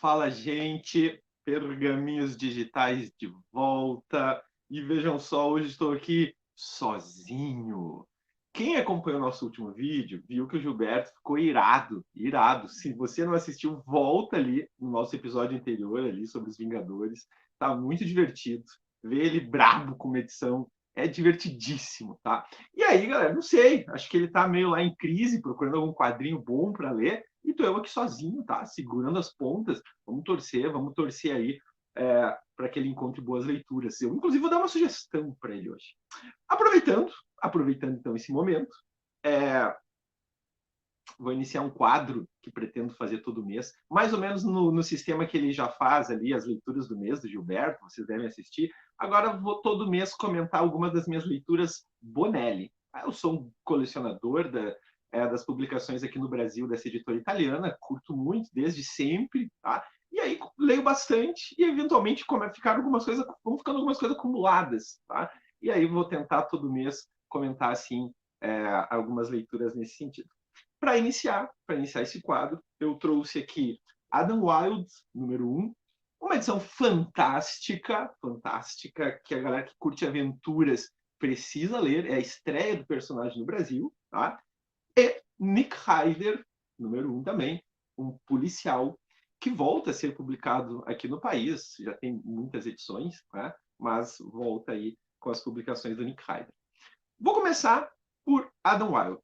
Fala, gente, pergaminhos digitais de volta. E vejam só, hoje estou aqui sozinho. Quem acompanhou nosso último vídeo viu que o Gilberto ficou irado, irado. Se você não assistiu, volta ali no nosso episódio anterior ali sobre os Vingadores. Tá muito divertido. Ver ele brabo com uma edição é divertidíssimo, tá? E aí, galera, não sei, acho que ele tá meio lá em crise, procurando algum quadrinho bom para ler. E tô eu aqui sozinho, tá? Segurando as pontas. Vamos torcer aí para que ele encontre boas leituras. Eu, inclusive, vou dar uma sugestão para ele hoje. Aproveitando então esse momento, é, vou iniciar um quadro que pretendo fazer todo mês, mais ou menos no sistema que ele já faz ali, as leituras do mês do Gilberto, vocês devem assistir. Agora vou todo mês comentar algumas das minhas leituras Bonelli. Eu sou um colecionador das publicações aqui no Brasil dessa editora italiana, curto muito desde sempre, tá? E aí leio bastante e eventualmente vão ficando algumas coisas acumuladas, tá? E aí vou tentar todo mês comentar assim algumas leituras nesse sentido. Para iniciar esse quadro, eu trouxe aqui Adam Wilde, número 1, uma edição fantástica, fantástica, que a galera que curte aventuras precisa ler, é a estreia do personagem no Brasil, tá? E Nick Ryder, número 1 também, um policial que volta a ser publicado aqui no país, já tem muitas edições, né? Mas volta aí com as publicações do Nick Ryder. Vou começar por Adam Wilde.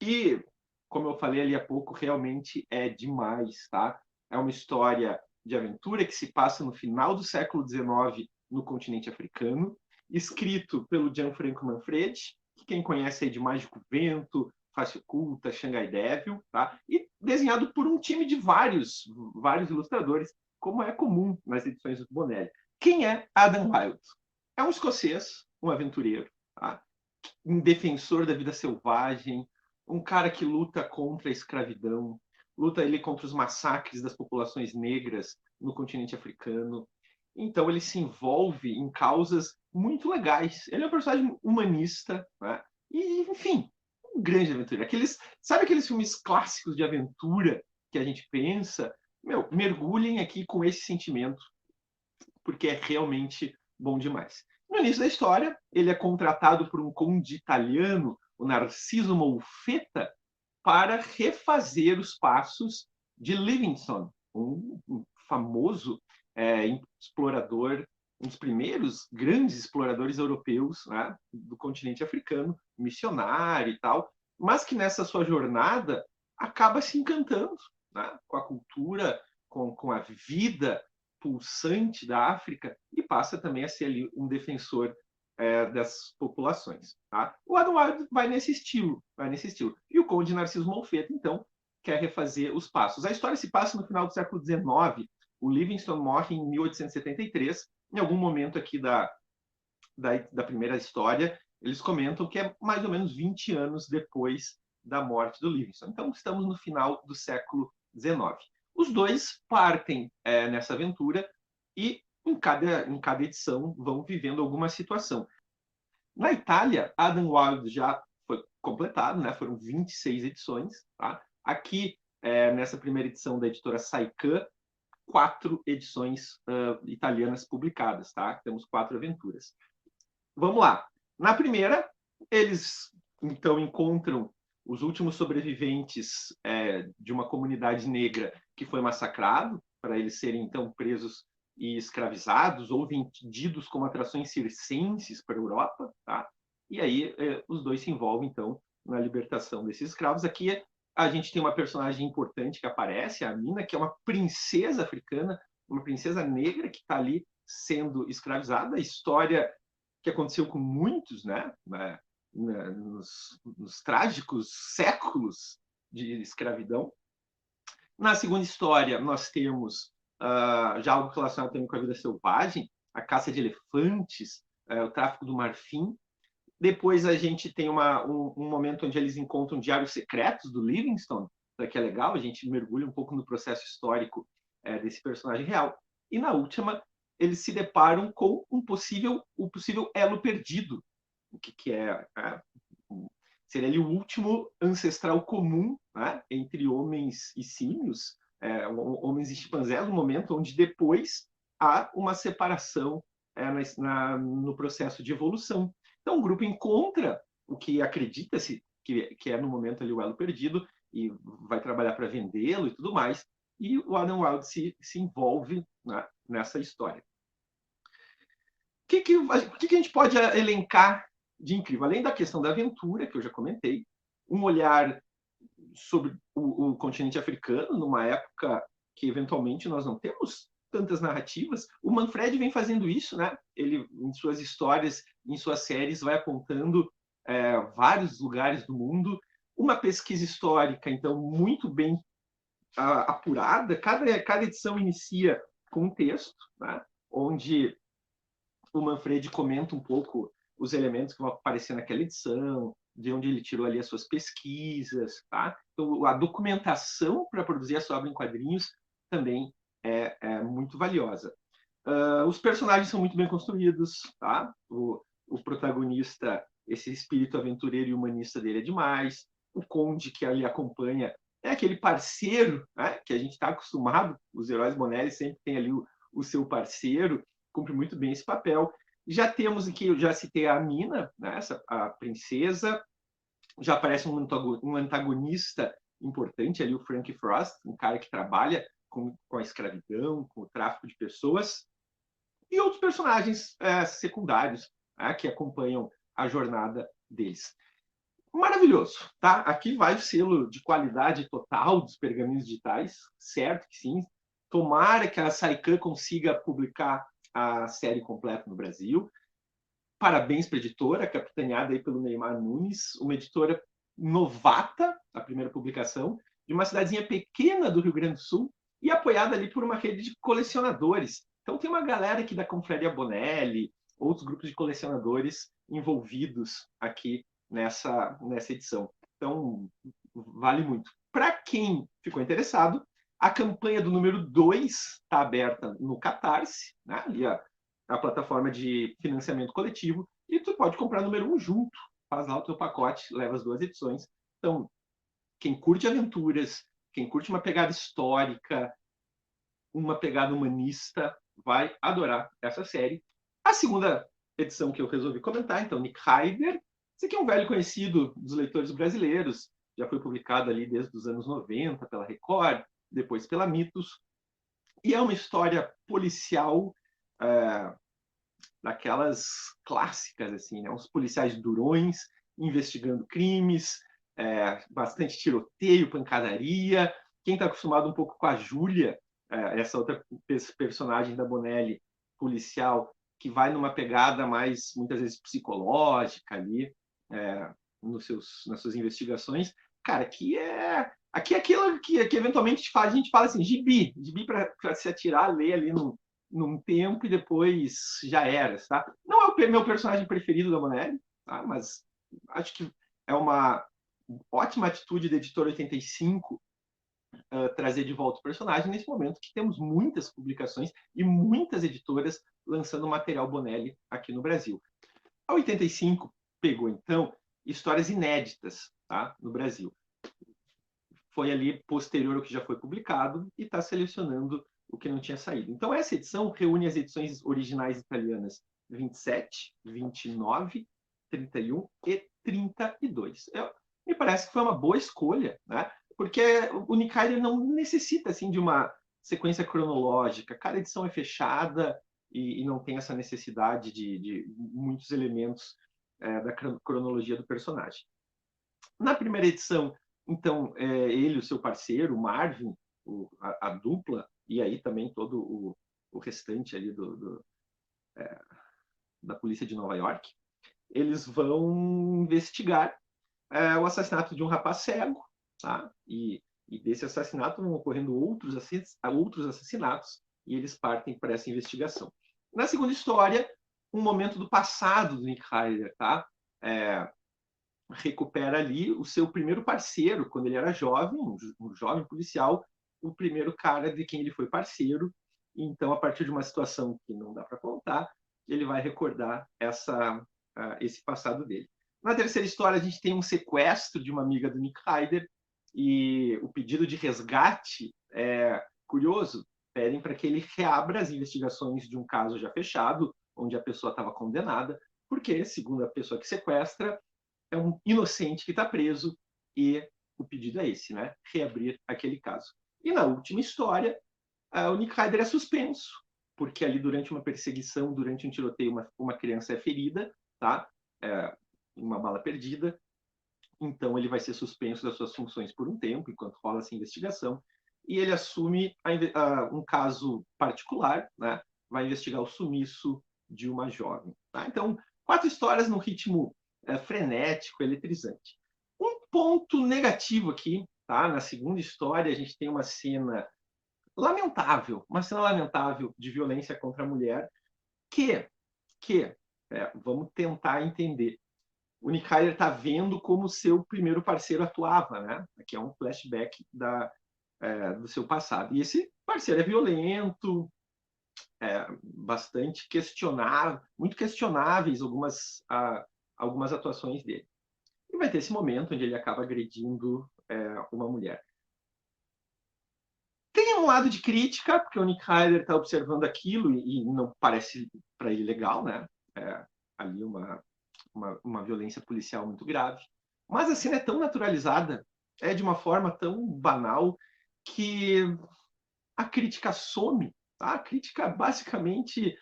E, como eu falei ali há pouco, realmente é demais, tá? É uma história de aventura que se passa no final do século XIX no continente africano, escrito pelo Gianfranco Manfredi, que quem conhece aí de Mágico Vento, Face Oculta, Shanghai Devil, tá? E desenhado por um time de vários ilustradores, como é comum nas edições do Bonelli. Quem é Adam Wilde? É um escocês, um aventureiro, tá? Um defensor da vida selvagem, um cara que luta contra a escravidão, luta ele contra os massacres das populações negras no continente africano. Então ele se envolve em causas muito legais. Ele é um personagem humanista, né? E, enfim, um grande aventureiro. Sabe aqueles filmes clássicos de aventura que a gente pensa? Meu, mergulhem aqui com esse sentimento, porque é realmente bom demais. No início da história, ele é contratado por um conde italiano, o Narciso Molfetta, para refazer os passos de Livingstone, um famoso explorador, um dos primeiros grandes exploradores europeus, né, do continente africano, missionário e tal, mas que nessa sua jornada acaba se encantando, né, com a cultura, com a vida pulsante da África e passa também a ser ali um defensor das populações. Tá? O Eduardo vai nesse estilo, E o Conde Narciso Molfetta, então, quer refazer os passos. A história se passa no final do século XIX. O Livingstone morre em 1873. Em algum momento aqui da primeira história, eles comentam que é mais ou menos 20 anos depois da morte do Livingstone. Então, estamos no final do século XIX. Os dois partem nessa aventura e em cada edição vão vivendo alguma situação. Na Itália, Adam Wilde já foi completado, né? Foram 26 edições. Tá? Aqui, nessa primeira edição da editora Saikan, 4 edições italianas publicadas. Tá? Temos 4 aventuras. Vamos lá. Na primeira, eles então encontram os últimos sobreviventes de uma comunidade negra que foi massacrado, para eles serem então presos e escravizados ou vendidos como atrações circenses para a Europa, tá? E aí os dois se envolvem então na libertação desses escravos. Aqui a gente tem uma personagem importante que aparece, a Mina, que é uma princesa africana, uma princesa negra que está ali sendo escravizada. A história que aconteceu com muitos, né? Nos trágicos séculos de escravidão. Na segunda história, nós temos já algo relacionado também com a vida selvagem, a caça de elefantes, o tráfico do marfim. Depois a gente tem um momento onde eles encontram diários secretos do Livingstone, que é legal, a gente mergulha um pouco no processo histórico desse personagem real. E na última, eles se deparam com o possível elo perdido, que seria ali o último ancestral comum, né, entre homens e símios, Homens e Chimpanzés, um momento onde depois há uma separação no processo de evolução. Então, o grupo encontra o que acredita-se que é no momento ali o elo perdido e vai trabalhar para vendê-lo e tudo mais, e o Adam Wilde se envolve, né, nessa história. O que a gente pode elencar de incrível? Além da questão da aventura, que eu já comentei, um olhar sobre o continente africano, numa época que, eventualmente, nós não temos tantas narrativas. O Manfred vem fazendo isso, né? Ele, em suas histórias, em suas séries, vai apontando vários lugares do mundo. Uma pesquisa histórica, então, muito bem apurada. Cada edição inicia com um texto, né? Onde o Manfred comenta um pouco os elementos que vão aparecer naquela edição, de onde ele tirou ali as suas pesquisas, tá? Então, a documentação para produzir a sua obra em quadrinhos também é muito valiosa. Os personagens são muito bem construídos, tá? O protagonista, esse espírito aventureiro e humanista dele é demais. O Conde, que ali acompanha, é aquele parceiro, né, que a gente está acostumado. Os heróis Bonelli sempre tem ali o seu parceiro, cumpre muito bem esse papel. Já temos aqui, eu já citei a Mina, né, a princesa. Já aparece um antagonista importante ali, o Frank Frost, um cara que trabalha com a escravidão, com o tráfico de pessoas. E outros personagens secundários que acompanham a jornada deles. Maravilhoso, tá? Aqui vai o selo de qualidade total dos pergaminhos digitais, certo que sim. Tomara que a Saikan consiga publicar a série completa no Brasil. Parabéns para a editora, capitaneada aí pelo Neymar Nunes, uma editora novata, a primeira publicação, de uma cidadezinha pequena do Rio Grande do Sul, e apoiada ali por uma rede de colecionadores. Então tem uma galera aqui da Confraria Bonelli, outros grupos de colecionadores envolvidos aqui nessa edição. Então, vale muito. Para quem ficou interessado, a campanha do número 2 está aberta no Catarse, né? Ali a plataforma de financiamento coletivo, e tu pode comprar o número 1 junto, faz lá o teu pacote, leva as 2 edições. Então, quem curte aventuras, quem curte uma pegada histórica, uma pegada humanista, vai adorar essa série. A segunda edição que eu resolvi comentar, então, Nick Ryder. Esse aqui é um velho conhecido dos leitores brasileiros, já foi publicado ali desde os anos 90 pela Record, depois pela Mitos, e é uma história policial daquelas clássicas, assim, né? Uns policiais durões investigando crimes, bastante tiroteio, pancadaria. Quem está acostumado um pouco com a Júlia, essa outra personagem da Bonelli, policial, que vai numa pegada mais, muitas vezes, psicológica ali, nas suas investigações. Cara, aqui é aquilo que eventualmente a gente fala assim, gibi para se atirar, ler ali num tempo e depois já era, tá? Não é o meu personagem preferido da Bonelli, tá? Mas acho que é uma ótima atitude da Editora 85 trazer de volta o personagem nesse momento que temos muitas publicações e muitas editoras lançando material Bonelli aqui no Brasil. A 85 pegou, então, histórias inéditas, tá? No Brasil. Foi ali posterior ao que já foi publicado e está selecionando o que não tinha saído. Então, essa edição reúne as edições originais italianas 27, 29, 31 e 32. Me parece que foi uma boa escolha, né? Porque o Nick Ryder não necessita assim, de uma sequência cronológica. Cada edição é fechada e não tem essa necessidade de muitos elementos da cronologia do personagem. Na primeira edição, então, ele e o seu parceiro, o Marvin, a dupla, e aí também todo o restante ali da polícia de Nova York, eles vão investigar o assassinato de um rapaz cego, tá? E desse assassinato vão ocorrendo outros assassinatos, e eles partem para essa investigação. Na segunda história, um momento do passado do Nick Ryder, tá? Recupera ali o seu primeiro parceiro, quando ele era jovem, um jovem policial, o primeiro cara de quem ele foi parceiro. Então, a partir de uma situação que não dá para contar, ele vai recordar esse passado dele. Na terceira história, a gente tem um sequestro de uma amiga do Nick Ryder e o pedido de resgate curioso, pedem para que ele reabra as investigações de um caso já fechado, onde a pessoa estava condenada, porque, segundo a pessoa que sequestra, é um inocente que está preso e o pedido é esse, né? Reabrir aquele caso. E na última história, o Nick Ryder é suspenso, porque ali durante uma perseguição, durante um tiroteio, uma criança é ferida, tá? Uma bala perdida. Então ele vai ser suspenso das suas funções por um tempo, enquanto rola essa investigação. E ele assume um caso particular, né? Vai investigar o sumiço de uma jovem. Tá? Então, 4 histórias num ritmo frenético, eletrizante. Um ponto negativo aqui, tá? Na segunda história, a gente tem uma cena lamentável de violência contra a mulher, que vamos tentar entender. O Nick Ryder está vendo como seu primeiro parceiro atuava, né? Aqui é um flashback do seu passado. E esse parceiro é violento, bastante questionável, muito questionáveis algumas atuações dele. E vai ter esse momento onde ele acaba agredindo uma mulher. Tem um lado de crítica, porque o Nick Ryder está observando aquilo e não parece para ele legal, né? Ali uma violência policial muito grave. Mas a cena é tão naturalizada, de uma forma tão banal, que a crítica some. Tá? A crítica, basicamente,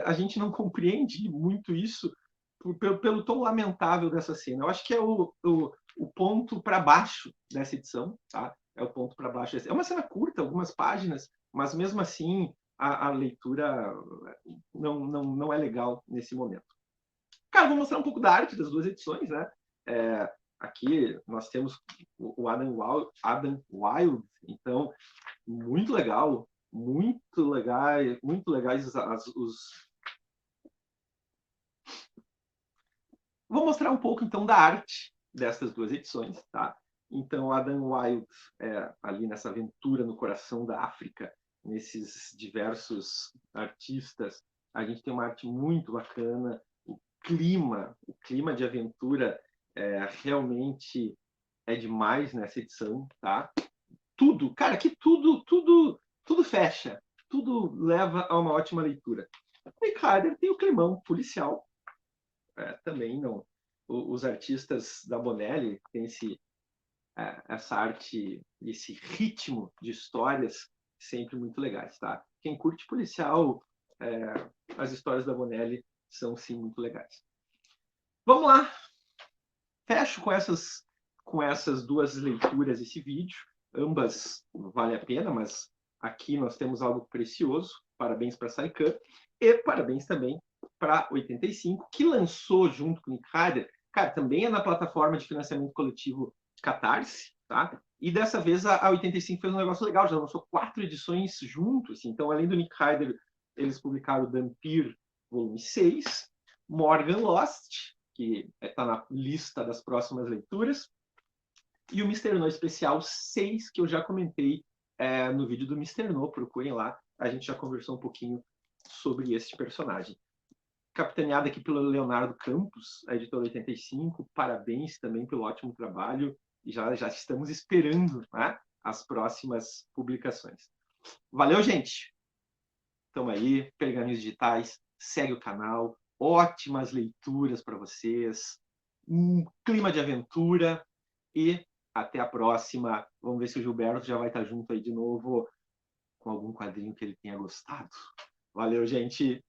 a gente não compreende muito isso pelo tom lamentável dessa cena. Eu acho que é o ponto para baixo dessa edição. Tá? É o ponto para baixo. É uma cena curta, algumas páginas, mas mesmo assim a leitura não é legal nesse momento. Cara, vou mostrar um pouco da arte das duas edições, né? Aqui nós temos o Adam Wild, então muito legal, muito legais os. Vou mostrar um pouco então da arte dessas duas edições, tá? Então Adam Wild ali nessa aventura no coração da África, nesses diversos artistas, a gente tem uma arte muito bacana. O clima de aventura realmente é demais nessa edição, tá? Tudo, cara, que tudo fecha, tudo leva a uma ótima leitura. O Rick Rider tem o climão policial, também não. Os artistas da Bonelli têm essa arte, esse ritmo de histórias sempre muito legais, tá? Quem curte policial, as histórias da Bonelli são sim muito legais. Vamos lá, fecho com essas duas leituras esse vídeo. Ambas vale a pena, mas aqui nós temos algo precioso. Parabéns para a Saikan e parabéns também para 85, que lançou junto com o Nick Ryder. Cara, também é na plataforma de financiamento coletivo Catarse, tá? E dessa vez a 85 fez um negócio legal, já lançou 4 edições juntos. Então, além do Nick Ryder, eles publicaram o Dampir volume 6, Morgan Lost, que está na lista das próximas leituras, e o Mr. No Especial 6, que eu já comentei no vídeo do Mr. No, procurem lá, a gente já conversou um pouquinho sobre este personagem. Capitaneada aqui pelo Leonardo Campos, a editora 85, parabéns também pelo ótimo trabalho, e já estamos esperando, né, as próximas publicações. Valeu, gente! Estamos aí, Pergaminhos Digitais, segue o canal, ótimas leituras para vocês, um clima de aventura e até a próxima. Vamos ver se o Gilberto já vai estar junto aí de novo com algum quadrinho que ele tenha gostado. Valeu, gente!